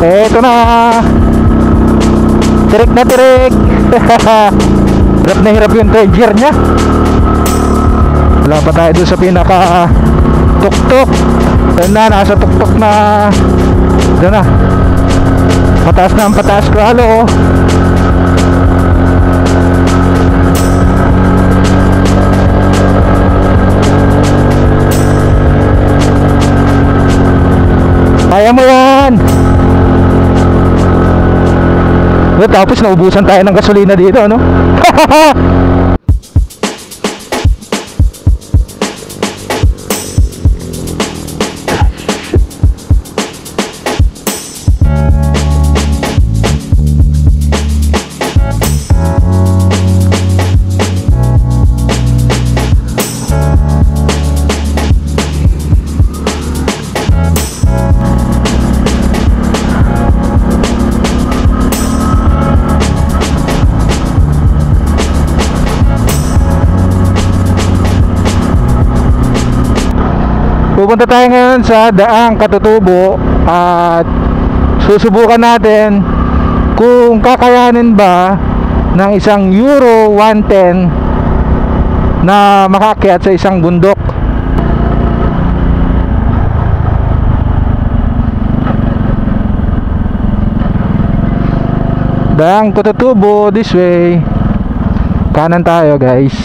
Eto na. Tirik na tirik. Hirap na hirap yung third gear nya. Wala pa tayo doon sa pinaka tuktok. Doon na, nasa tuktok na. Doon na. Pataas na ang pataas ko. Halo. Kaya mo yan. Tapos naubusan tayo ng gasolina dito, ano? Pupunta tayo ngayon sa Daang Katutubo at susubukan natin kung kakayanin ba ng isang Euro 110 na makakyat sa isang bundok. Daang Katutubo, this way. Kanan tayo, guys.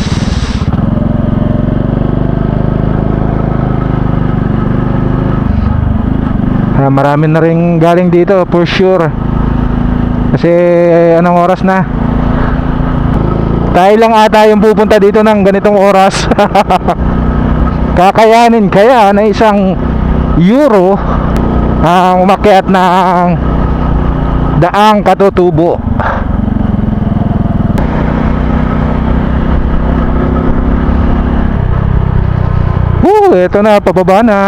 Marami na rin galing dito for sure. Kasi anong oras na? Tayo lang ata yung pupunta dito ng ganitong oras. Kakayanin kaya na isang Euro ang umakyat ng Daang Katutubo. Ito na, pababa na.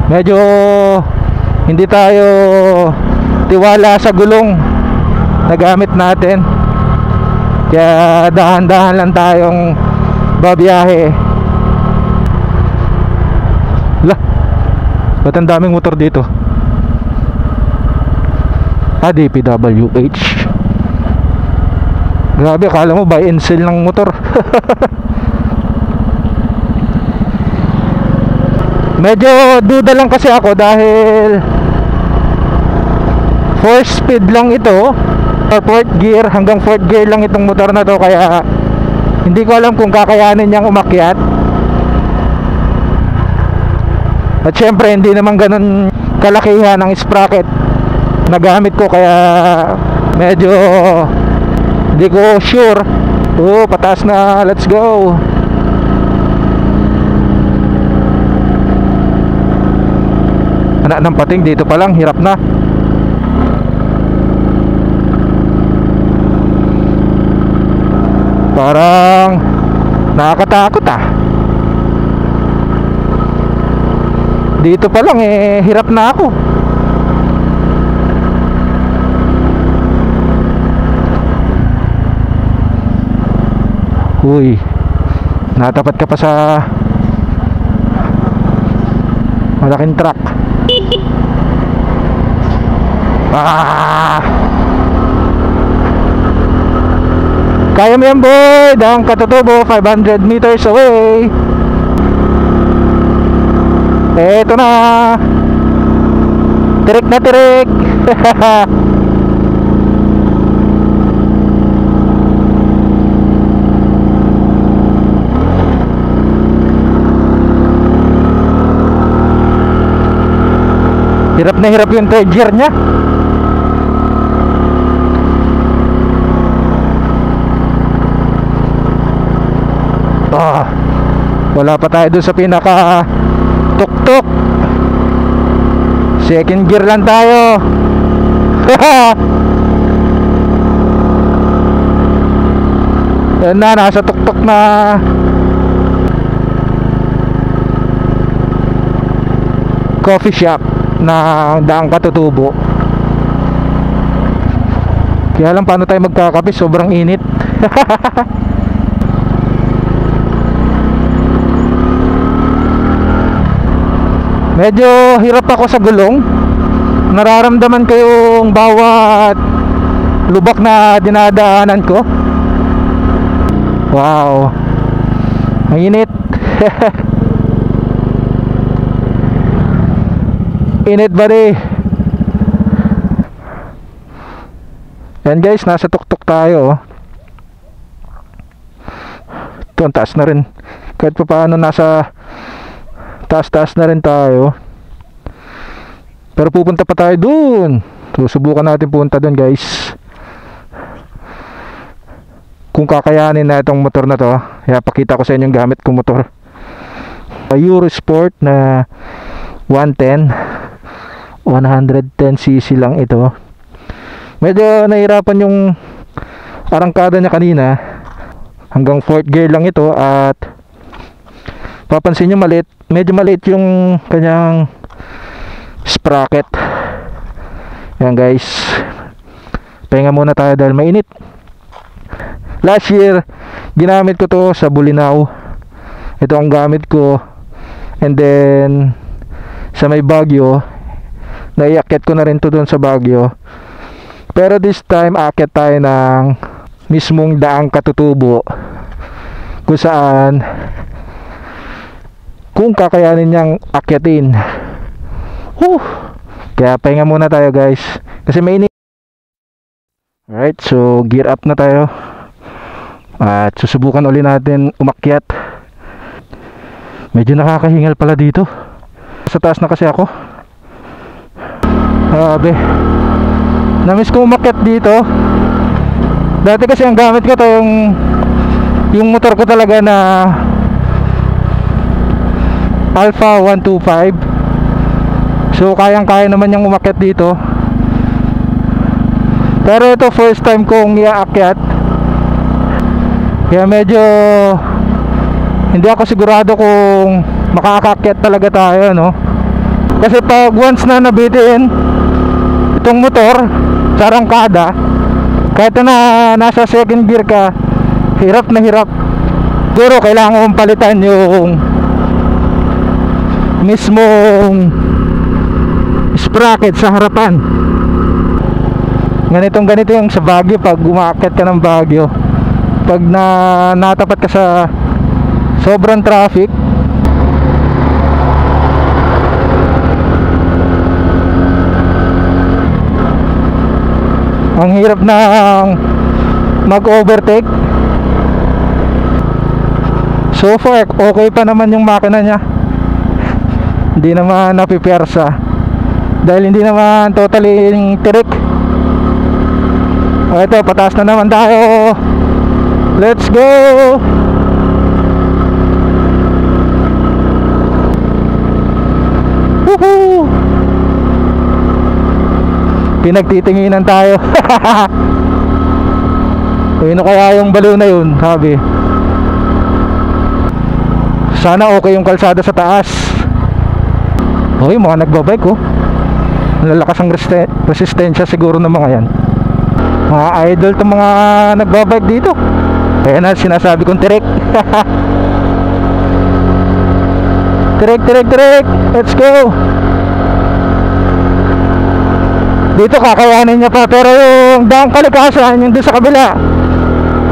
Medyo hindi tayo tiwala sa gulong na gamit natin, kaya dahan-dahan lang tayong babiyahe. Lah, ba't ang daming motor dito? DPWH. Grabe, akala mo buy and sell ng motor. Medyo duda lang kasi ako dahil 4 speed lang ito, or 4th gear, hanggang 4th gear lang itong motor na to, kaya hindi ko alam kung kakayanin niyang umakyat. At syempre hindi naman ganun kalakihan ang sprocket na gamit ko, kaya medyo hindi ko sure. Pataas na, let's go. Anak ng pating, dito pa lang hirap na. Parang nakakatakot ah. Dito pa lang hirap na ako. Uy, natapat ka pa sa malaking truck. Kaya mo yan, boy. Daang Katutubo, 500 meters away. Eto na. Tirik na tirik. Hirap na hirap yung third gear nya. Wala pa tayo doon sa pinaka tuktok. Second gear lang tayo. Yan na, nasa tuktok na. Coffee shop na Daang Katutubo. Kaya lang paano tayo magkakape, sobrang init. Medyo hirap ako sa gulong. Nararamdaman ko yung bawat lubak na dinadaanan ko. Wow, ang init. Init buddy. Yan guys, nasa tuktok tayo. Ito ang taas na rin. Kahit pa paano nasa taas na rin tayo. Pero pupunta pa tayo dun. Susubukan natin punta dun guys, kung kakayanin na itong motor na to. Kaya pakita ko sa inyo yung gamit kong motor, Eurosport na 110cc lang ito. Medyo nahirapan yung arangkada niya kanina. Hanggang 4th gear lang ito. At papansin nyo maliit, medyo maliit yung kanyang sprocket. Yan guys, pahinga muna tayo dahil mainit. Last year ginamit ko to sa Bolinao. Ito ang gamit ko. And then sa may Baguio, naiakyat ko na rin to doon sa Baguio. Pero this time aakyat tayo ng mismong daang Katutubo, kung saan kung kakayanin niyang akyatin. Kaya pahinga muna tayo guys, kasi mainit. Alright, so gear up na tayo. At susubukan uli natin umakyat. Medyo nakakahingal pala dito. Sa taas na kasi ako. Grabe, namiss ko umakyat dito. Dati kasi ang gamit ko to yung motor ko talaga na Alpha 125. So kayang kaya naman yung umakyat dito. Pero ito first time kong iaakyat. Kaya medyo hindi ako sigurado kung makakaakyat talaga tayo, no? Kasi pag once na nabitin itong motor sa arangkada, kahit na nasa second gear ka, hirap na hirap. Siguro kailangan mong palitan yung mismong sprocket sa harapan. Ganito yung sa Baguio, pag umakyat ka ng Baguio, pag natapat ka sa sobrang traffic, ang hirap na mag-overtake. So far okay pa naman yung makina niya, hindi naman napipersa dahil hindi naman totally tirik. O ito, pataas na naman tayo. Let's go. Woohoo! Pinagtitinginan tayo. Ano kaya yung baliw na yun, sabi. Sana okay yung kalsada sa taas. Okay, mga nagbabike oh. Lalakas ang resistensya siguro ng mga yan. Mga idol itong mga nagbabike dito. Kaya na sinasabi kong tirik. Tirik. Let's go. Dito kakayanin niya pa. Pero yung daang Kalikasan, yung doon sa kabila,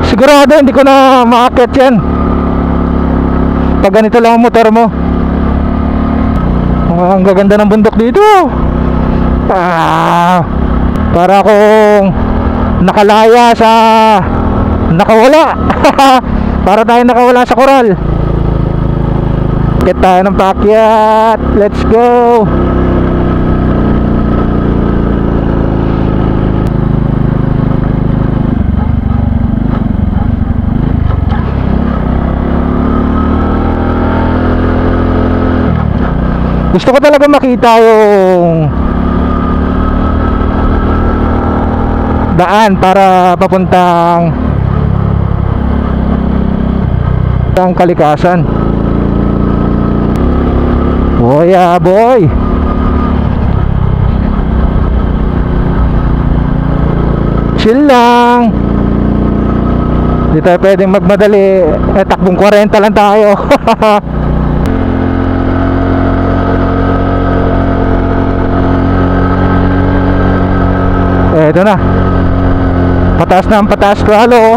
sigurado hindi ko na maakyat yan pag ganito lang ang motor mo. Ang gaganda ng bundok dito. Para akong nakalaya sa nakawala. Para tayo nakawala sa koral. Get tayo ng paakyat. Let's go. Gusto ko talaga makita yung daan para papuntang ang Kalikasan. Oh yeah boy. Chill lang. Di tayo pwedeng magmadali. Takbong 40 lang tayo. Eto na. Pataas na ang pataas lalo.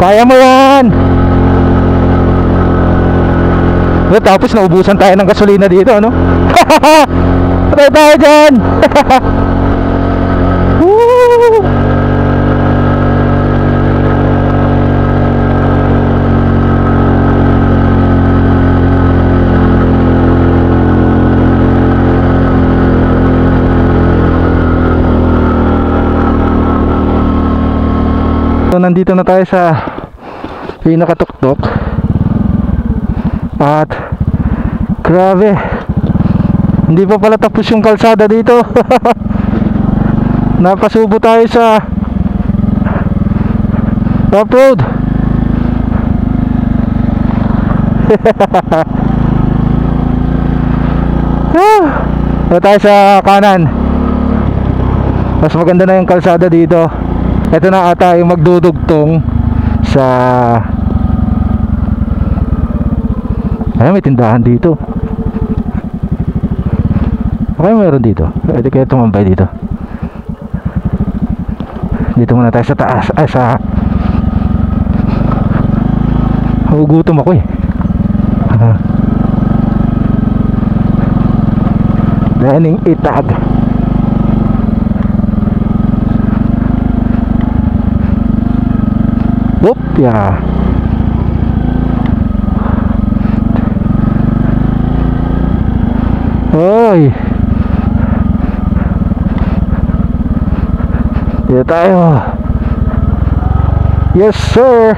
Kaya mo yan. Tapos naubusan tayo ng gasolina dito, no? Patay tayo dyan. Woo! So nandito na tayo sa pinakatuktok. At grabe, hindi pa pala tapos yung kalsada dito. Napasubo tayo sa off-road. Dito tayo sa kanan. Mas maganda na yung kalsada dito. Ito na ata yung magdudugtong sa... Ay, may tindahan dito. Okay, mayroon dito. Pwede kayo tumambay dito. Dito muna tayo sa taas. Ay, sa... Hugutom ako eh. Daning itag. Whoop, yeah. Hoy. Dito tayo. Yes, sir.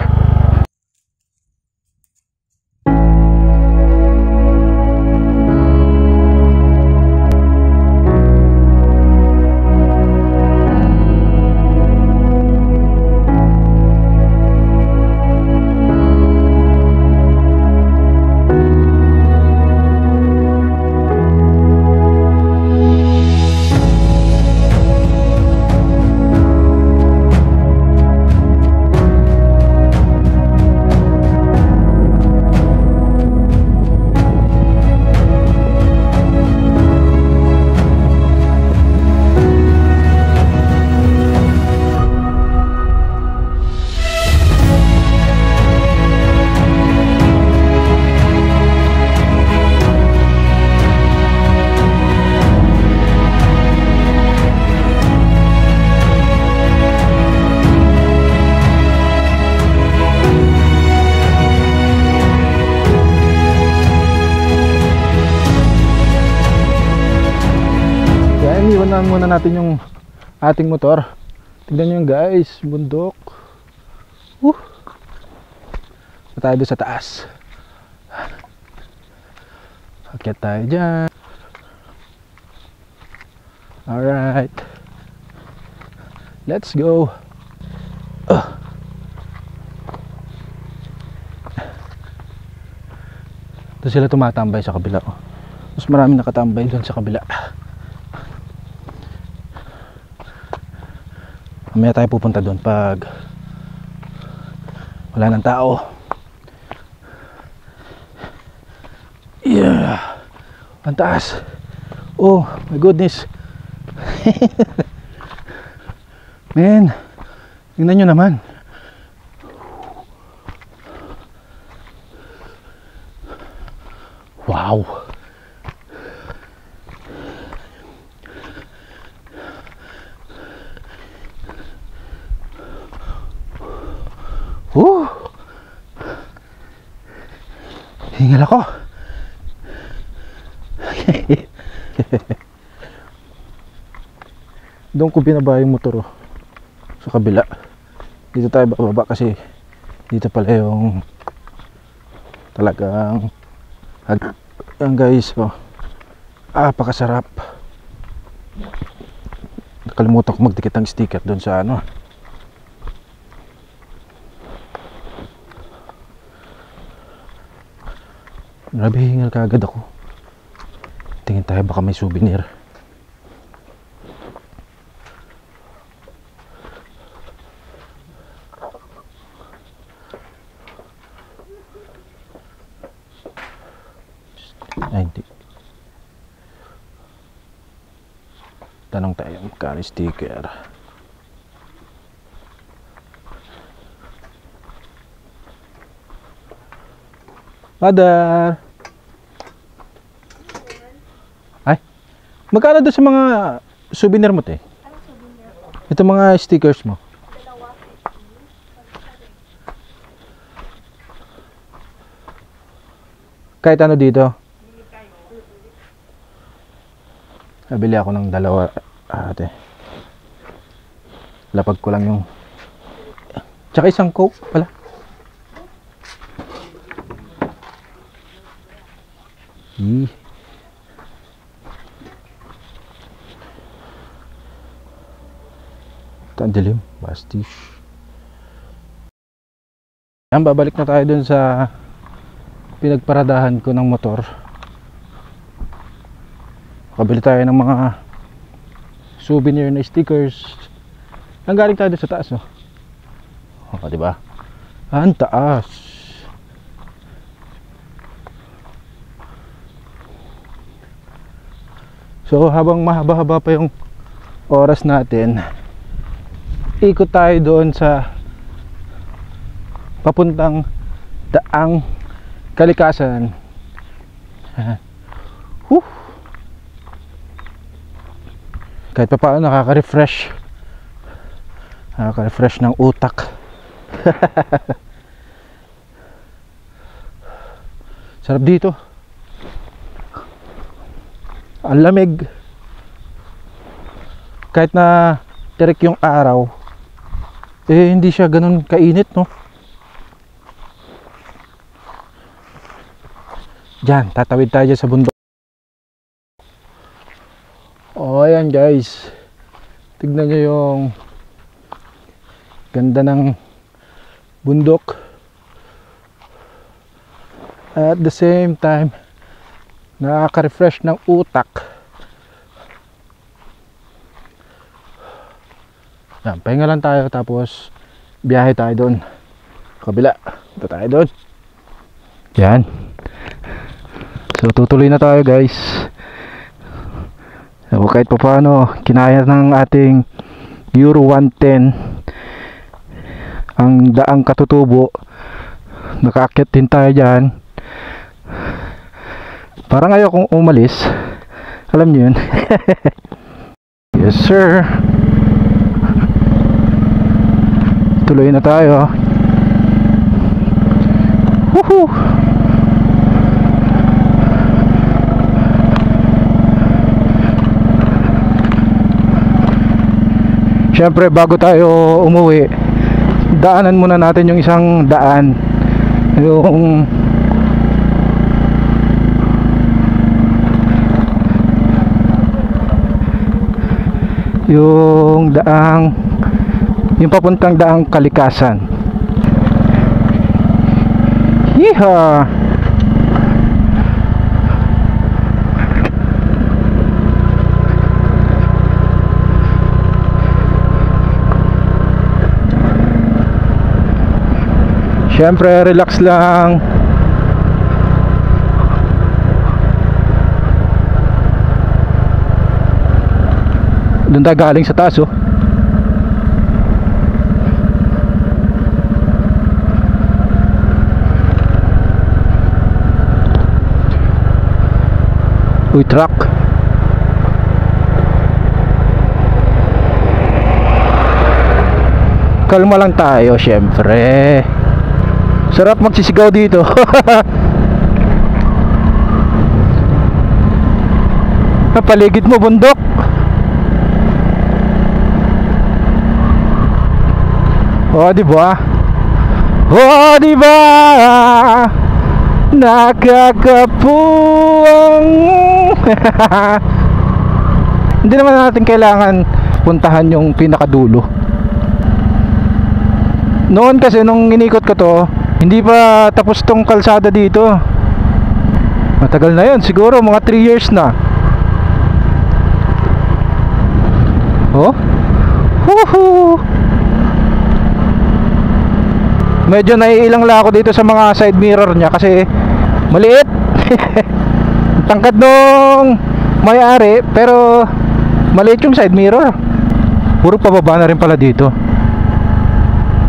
Iwanan muna natin yung ating motor. Tignan nyo yung guys, bundok. Tayo doon sa taas. Akyat tayo dyan. Alright, let's go. Ito sila tumatambay sa kabila. Mas marami nakatambay doon sa kabila. Mamaya tayo pupunta doon pag wala ng tao. Yeah, ang taas. Oh my goodness. Man, tingnan nyo naman. Wow. Hingal ako. Doon ko binaba yung motor sa kabila. Dito tayo bababa kasi dito pala yung talagang yan guys. Pakasarap. Nakalimutan ko magdikit ng sticker doon sa ano. Grabe, hingal kaagad ako. Tingin tayo baka may souvenir. Ay, hindi. Tanong tayo magkano sticker. Mother! Ay, magkano doon sa mga souvenir mo, te? Ito mga stickers mo. Kahit ano dito. Nabili ako ng dalawa, ate. Lapag ko lang yung... Tsaka isang Coke pala. Ito ang dilim. Bastish. Yan, babalik na tayo dun sa pinagparadahan ko ng motor. Kabili tayo ng mga souvenir na stickers. Ang galing tayo doon sa taas, no? O, diba? Ang taas. So, habang mahaba-haba pa yung oras natin, ikot tayo doon sa papuntang Daang Kalikasan. Kahit pa paano nakaka-refresh ng utak. Sarap dito, ang lamig. Kahit na tirik yung araw, eh hindi siya ganun kainit, no? Diyan, tatawid tayo sa bundok. Oh, ayan guys, tignan nyo yung ganda ng bundok, at the same time nakaka-refresh ng utak. Yan, pahinga lang tayo tapos biyahe tayo doon kabila. Ito tayo doon. Yan, so tutuloy na tayo guys. So, kahit pa paano kinaya ng ating Euro 110 ang Daang Katutubo. Nakaakyat din tayo dyan. Parang ayaw kong umalis, alam nyo yun. Yes sir, tuloy na tayo. Woohoo! Siyempre bago tayo umuwi, daanan muna natin yung isang daan, yung daang, yung papuntang Daang Kalikasan. Yeehaw! Siyempre relax lang. Doon tayo galing sa taas, oh. Uy, truck. Kalma lang tayo, siyempre. Sarap magsisigaw dito. Paligid mo bundok. Oh, di ba? Oh, di ba? Nakakapuwang. Hindi naman natin kailangan puntahan yung pinakadulo. Noon kasi nung inikot ko to, hindi pa tapos tong kalsada dito. Matagal na yun, siguro mga 3 years na. Oh, woohoo! Medyo naiilang lang ako dito sa mga side mirror niya kasi maliit. tangkad nung may-ari, pero maliit yung side mirror. Puro pababa na rin pala dito.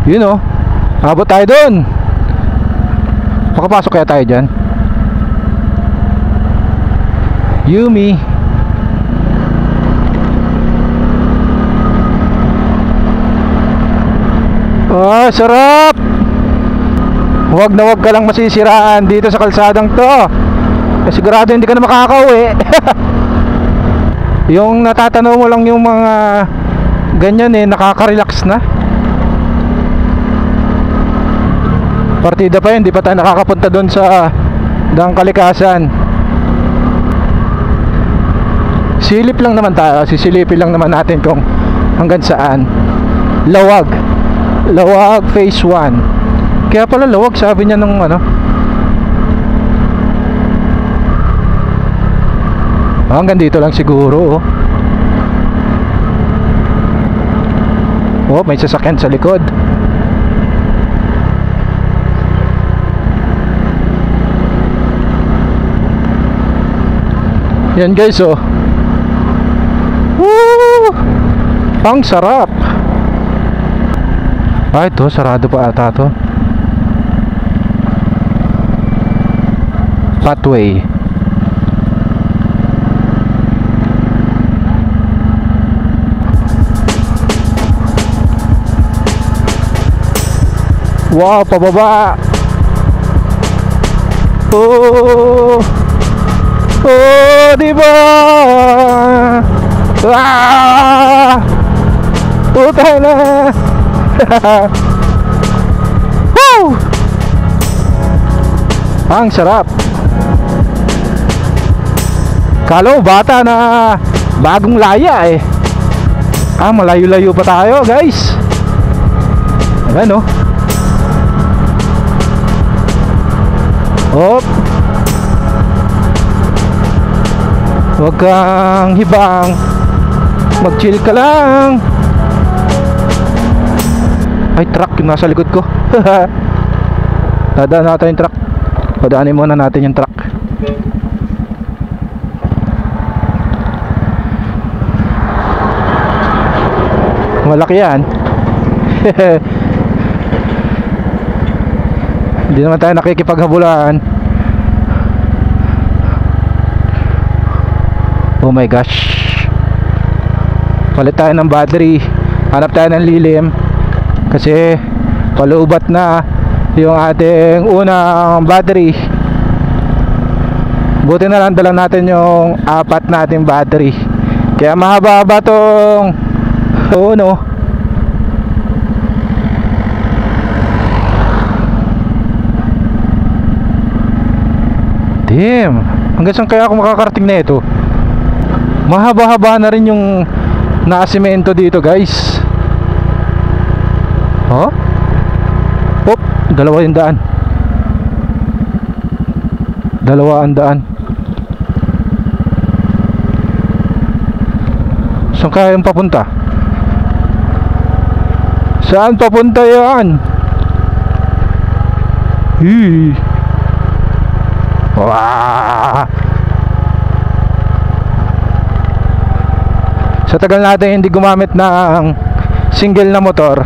Yun oh, abot tayo dun. Makapasok kaya tayo dyan? Yumi. Oh, sarap. Huwag na huwag ka lang masisiraan dito sa kalsadang to. Sigurado hindi ka na makakauwi. Yung natatanaw mo lang yung mga ganyan nakaka-relax na. Partida pa yun, di pa tayo nakakapunta doon sa Daang Kalikasan. Silip lang naman tayo, sisilipin lang naman natin kung hanggang saan. Lawag phase 1. Kaya pala lawag, sabi niya nung ano. Hanggang dito lang siguro. Oh, may sasakyan sa likod. Yan guys, oh. Woo! Ang sarap. Ito, sarado pa ata to. Pathway. Wow, pababa. Oh, diba? Utay na. Woo! Ang sarap. Kala mo bata na bagong laya eh. Malayo-layo pa tayo guys. Ayan oh. Hop. Huwag kang hibang. Mag-chill ka lang. Ay, truck yung nasa likod ko. Dadaan natin yung truck. Padaanin muna natin yung truck. Malaki yan. Hindi naman tayo nakikipaghabulan. Oh my gosh. Palit tayo ng battery. Hanap tayo ng lilim. Kasi palubat na yung ating unang battery. Buti na lang dala natin yung 4 nating battery. Kaya mahaba-haba tong no. Damn, hanggang saan kaya ako makakarating na ito? Mahaba-haba na rin yung nakasimento dito guys. Oh? Hop, 200. 200. Saan kaya yung papunta? Saan papunta yan? Wow. Sa tagal natin hindi gumamit ng single na motor,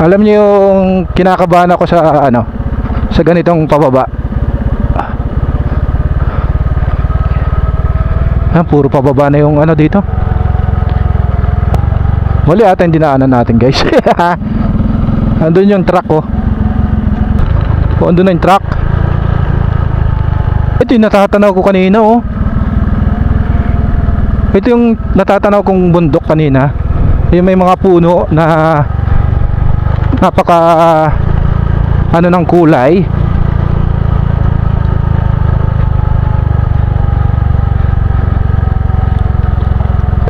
alam niyo yung kinakabahan ako sa sa ganitong pababa. Puro pababa na yung dito. Mali ata yung dinaanan natin guys. Andun yung truck oh. Andun na yung truck. Ito yung natatanaw ko kanina oh. Ito yung natatanaw kong bundok kanina. Yung may mga puno na napaka ng kulay.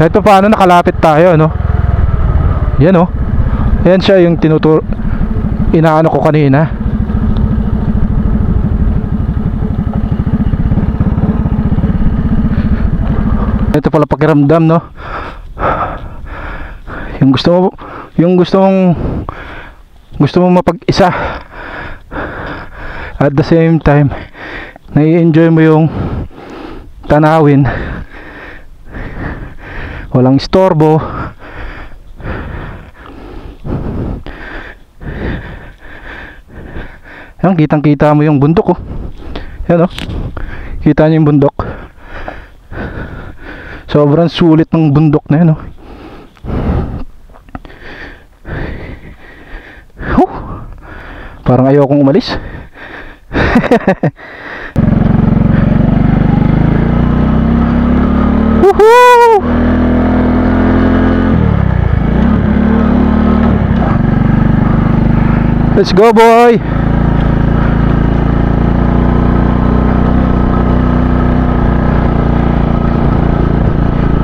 Kahit pa paano nakalapit tayo Yan oh. Yan siya yung inaano ko kanina. Ito pala pakiramdam yung gusto mong mapag-isa, at the same time nai-enjoy mo yung tanawin, walang istorbo. Yan, kitang kita mo yung bundok oh. Yan oh, kita nyo yung bundok. Sobrang sulit ng bundok na yan oh. Parang ayaw kong umalis. Woohoo! Let's go boy!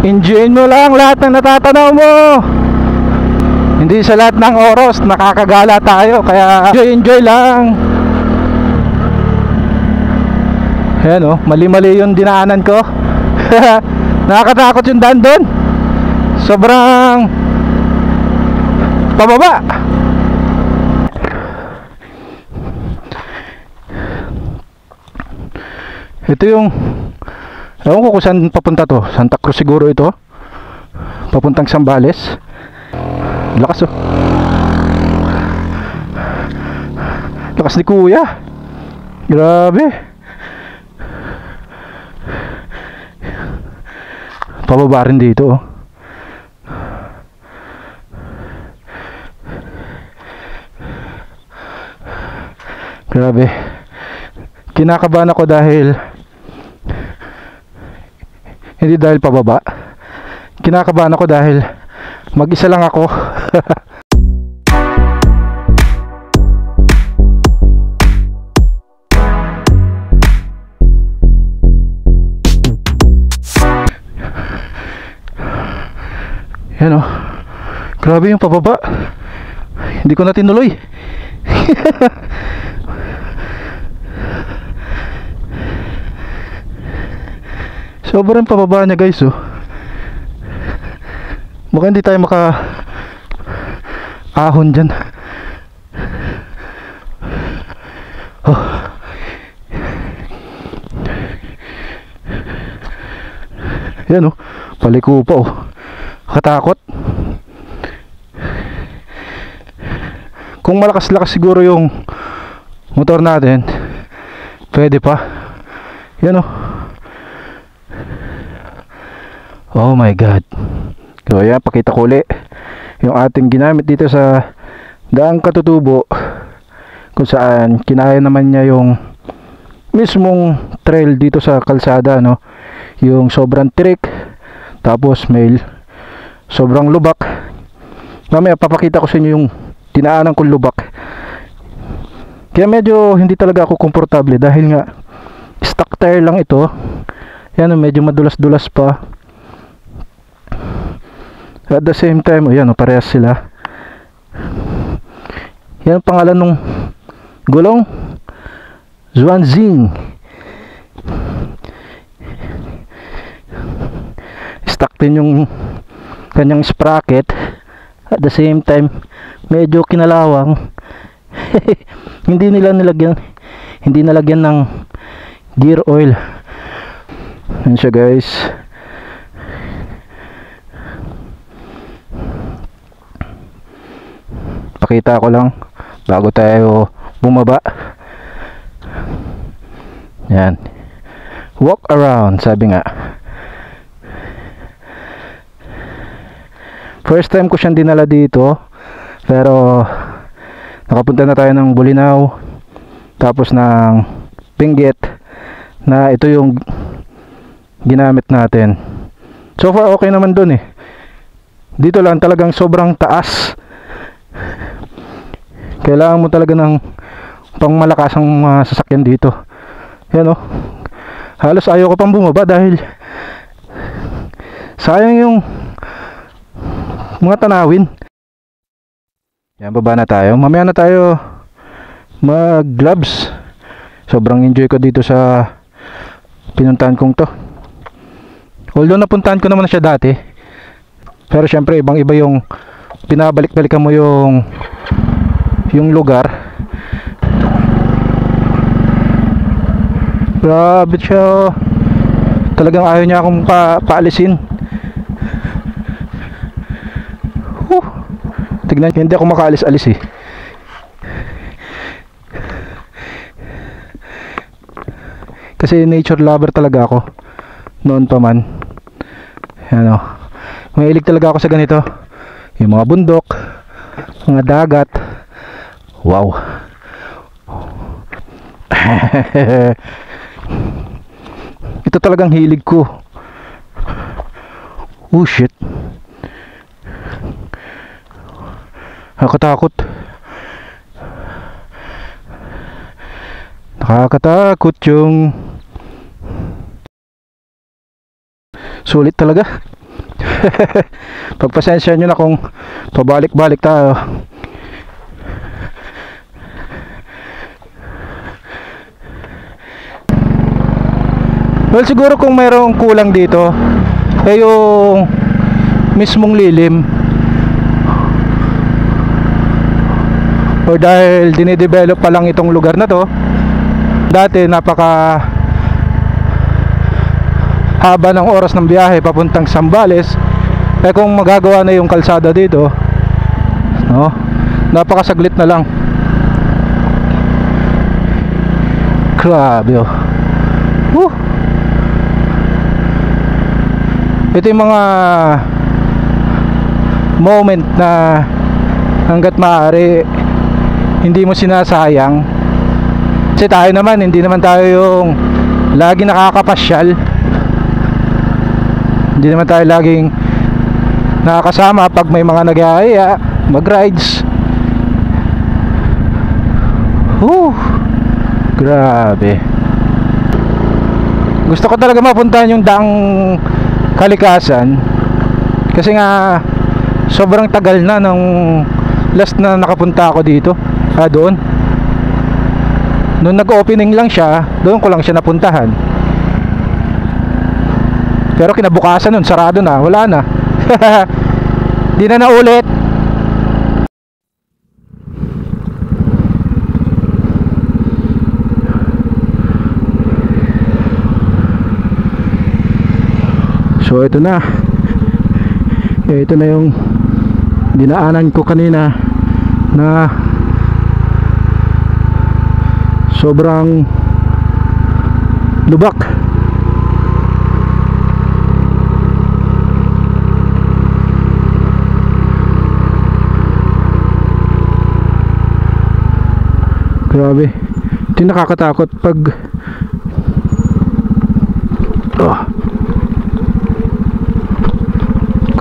Enjoyin mo lang lahat ng natatanaw mo. Hindi sa lahat ng oras nakakagala tayo, kaya enjoy lang. Ayan oh, mali-mali yung dinaanan ko. Nakakatakot yung daan doon. Sobrang pababa. Ito yung, ewan ko kung saan papunta to. Santa Cruz siguro ito, papuntang Zambales. Lakas oh. Lakas ni kuya. Grabe. Pababa rin dito oh. Grabe. Kinakabahan ako dahil hindi dahil pababa. Kinakabahan ako dahil mag-isa lang ako. Yan oh. Grabe yung pababa. Hindi ko na tinuloy. Sobrang pababa niya guys oh. Baka hindi tayo maka ahon dyan. Oh. Yan oh, paliko pa oh. Katakot. Kung malakas-lakas siguro yung motor natin, pwede pa. Yan oh. Oh my god. So yan, pakita ko ulit yung ating ginamit dito sa Daang Katutubo, kung saan kinaya naman niya yung mismong trail dito sa kalsada no? Yung sobrang tirik, tapos may sobrang lubak. Mamaya papakita ko sa inyo yung dinaanan kong lubak. Kaya medyo hindi talaga ako komportable dahil nga stock tire lang ito. Yan, medyo madulas-dulas pa. At the same time, yan, parehas sila. Yan ang pangalan ng gulong, Xuanzing. Stock din yung kanyang sprocket. At the same time, medyo kinalawang. Hindi nalagyan ng gear oil. Yan siya guys. Pakita ko lang bago tayo bumaba. Yan, walk around sabi nga. First time ko siyang dinala dito, pero nakapunta na tayo ng Bulinaw, tapos ng Benguet, na ito yung ginamit natin. So far okay naman dun eh. Dito lang talagang sobrang taas. Kailangan mo talaga ng pangmalakasang mga sasakyan dito. Yan oh. Halos ayaw ko pang bumaba dahil sayang yung mga tanawin. Yan, baba na tayo. Mamaya na tayo mag gloves. Sobrang enjoy ko dito sa pinuntahan kong to. Although napuntahan ko naman na siya dati, pero syempre ibang iba yung pinabalik-balikan mo yung lugar. Grabe siya. Talagang ayaw niya akong paalisin. Tignan, hindi ako makaalis-alis eh. Kasi nature lover talaga ako noon pa man. Ano, mahilig talaga ako sa ganito. Yung mga bundok, mga dagat. Wow. Ito talagang hilig ko. Oh shit. Nakakatakot. Nakakatakot yung sulit talaga. Pagpasensya nyo na kung pabalik-balik tayo. Well, siguro kung mayroong kulang dito ay yung mismong lilim, or dahil dinidevelop pa lang itong lugar na to. Dati napaka haba ng oras ng biyahe papuntang Zambales. Eh kung magagawa na yung kalsada dito, no, napakasaglit na lang. Grabe oh. Ito yung mga moment na hanggat maaari hindi mo sinasayang. Kasi tayo naman, hindi naman tayo yung lagi nakakapasyal. Hindi naman tayo laging nakakasama pag may mga nag-aaya mag-rides. Grabe. Gusto ko talaga mapuntahan yung daang Kalikasan, kasi nga sobrang tagal na nung last na nakapunta ako dito. Doon nung nag-opening lang siya, doon ko lang siya napuntahan. Pero kinabukasan nun sarado na, wala na. Di na naulit. So ito na. Ito na yung dinaanan ko kanina na sobrang lubak. Grabe. Ito yung nakakatakot pag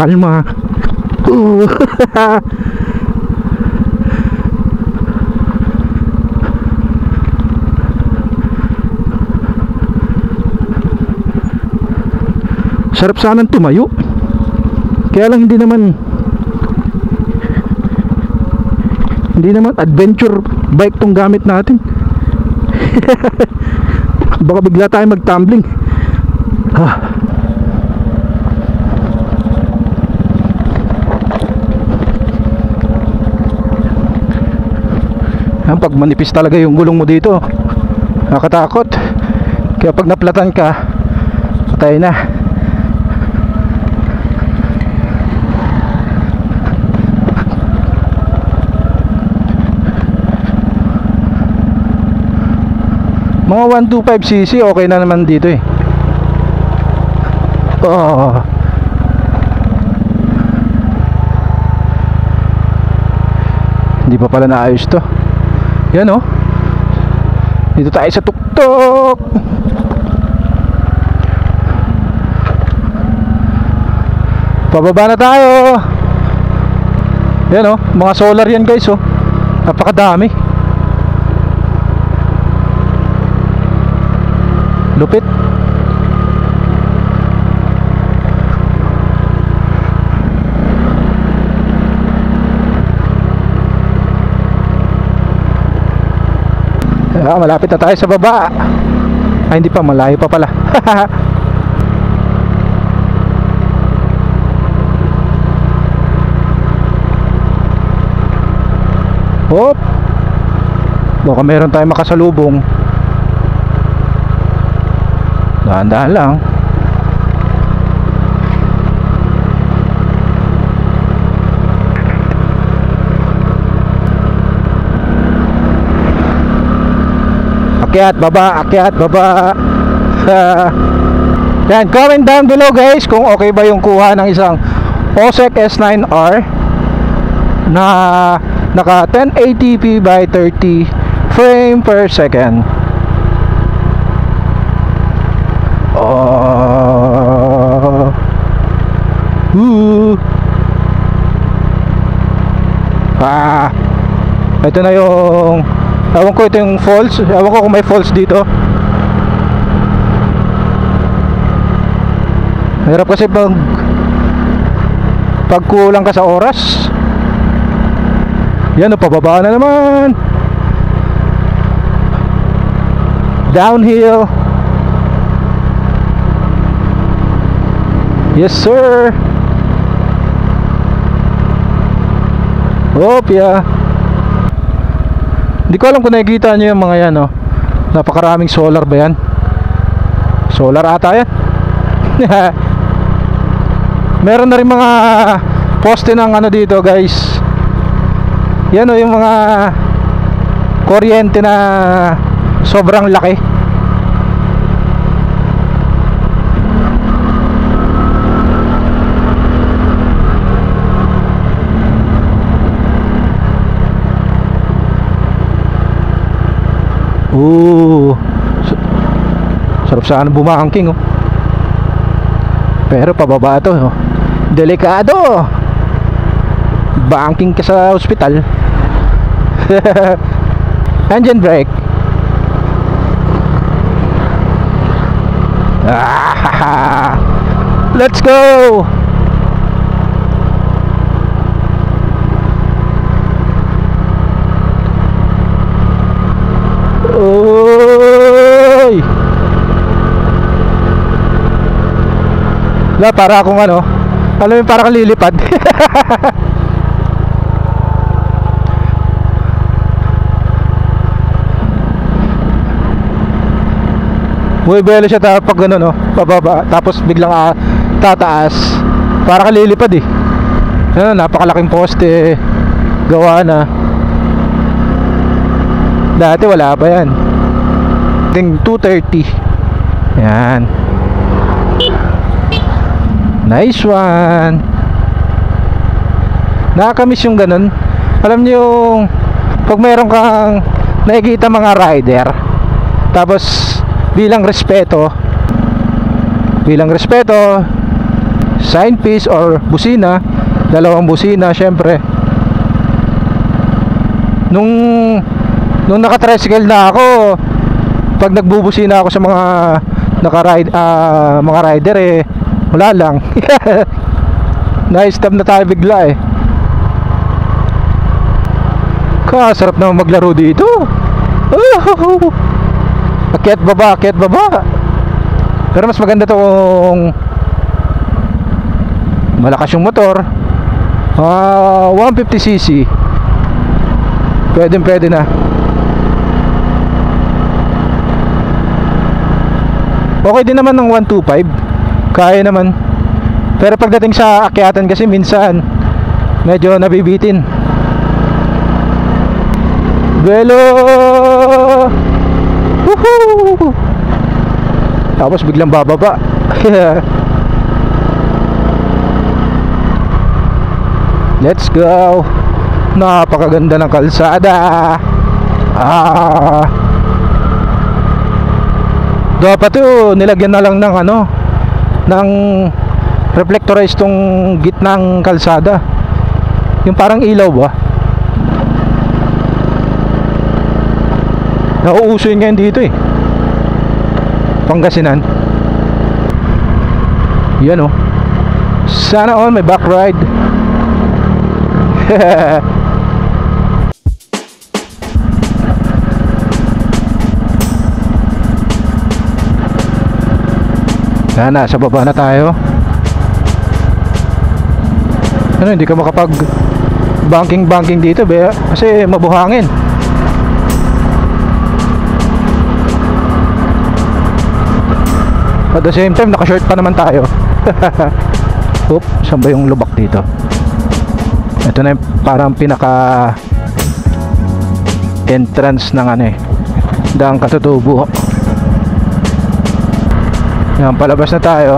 kalma. Sarap sanang tumayo, kaya lang hindi naman adventure bike tong gamit natin. Baka bigla tayo mag-tumbling. Pag manipis talaga yung gulong mo dito, nakakatakot. Kaya pag naplatan ka, patay na. Mga 125cc okay na naman dito eh. Hindi pa pala naayos to. Yan oh. Dito tayo sa tuktok. Pababa na tayo. Yan oh, mga solar yan guys oh. Napakadami. Lupit. Malapit na tayo sa baba. Ay hindi pa, malayo pa pala. Hop. Baka meron tayong makasalubong. Dahan-dahan lang. Akyat, baba, akyat, baba. Yan, comment down below guys kung okay ba yung kuha ng isang OSEC S9R na naka 1080p by 30 frame per second. Ito na yung, ewan ko, ito yung falls. Ewan ko kung may falls dito. Hirap kasi pag kulang ka sa oras. Yan o, pababa na naman. Downhill. Yes sir. Opya. Hindi ko alam kung nakikita nyo yung mga yan, no? Napakaraming solar ba yan? Solar ata yan. Meron na rin mga poste ng ano dito guys. Yan o, yung mga kuryente na sobrang laki. Sarap sana bumangking, oh. Pero pababa to, oh. Delikado. Banking ka sa ospital. Engine brake. Let's go. Oy! La, para akong ano, alam mo, para kang lilipad. Buwibelo siya pag ano, no, pababa, tapos biglang tataas. Para kang lilipad eh. Ano, napakalaking poste. Gawa na. Dati wala pa yan. Ting 230. Yan. Nice one. Nakakamiss yung ganun. Alam niyo yung pag mayroon kang nakikita mga rider, tapos bilang respeto, sign piece or busina, dalawang busina syempre. Nung naka-tricycle na ako, pag nagbubusina ako sa mga mga rider, eh wala lang. Na-stop na tayo bigla eh. Sarap naman maglaro dito. Akyat baba, akyat baba. Pero mas maganda to kung malakas yung motor. 150cc. Pwede na. Okay din naman ng 125. Kaya naman. Pero pagdating sa akyatan kasi minsan medyo nabibitin. Velo. Woohoo! Tapos biglang bababa. Let's go. Napakaganda ng kalsada. Dapat to nilagyan na lang ng ano, ng reflectorize tong gitnang kalsada. Yung parang ilaw ba? Nauuso yun ngayon dito eh, Pangasinan. Yan oh. Sana all may back ride. Nasa baba na tayo. Ano, hindi ka makapag banking dito be, kasi mabuhangin. At the same time naka-short pa naman tayo. Oop, saan ba yung lubak dito? Ito na yung parang pinaka entrance ng ano eh, Daang Katutubo. Yan, palabas na tayo.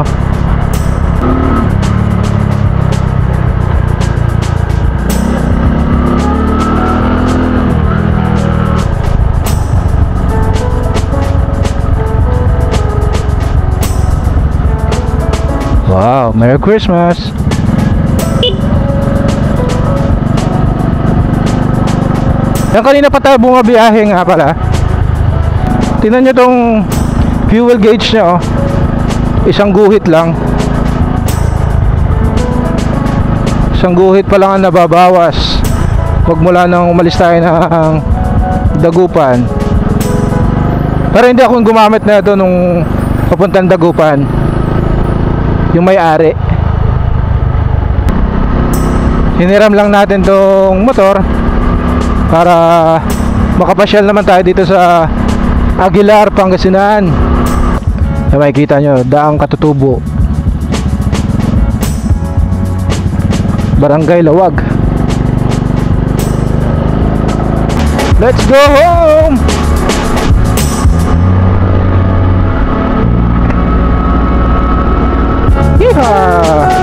Wow, Merry Christmas! Yan, kanina pa tayo bumabiyahe nga pala. Tingnan nyo tong fuel gauge nya, oh. Isang guhit lang. Isang guhit pa lang ang nababawas. Huwag mula nang umalis tayo ng Dagupan. Pero hindi ako gumamit na ito nung papuntang Dagupan. Yung may-ari. Hiniram lang natin tong motor para makapasyal naman tayo dito sa Aguilar, Pangasinan. Ay, makikita nyo, Daang Katutubo, Barangay Lawag. Let's go home! Yeehaw!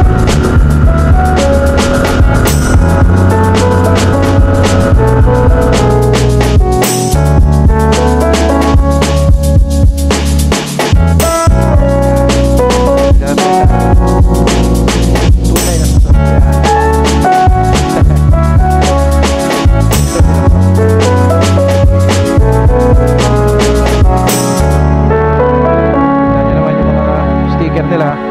Nila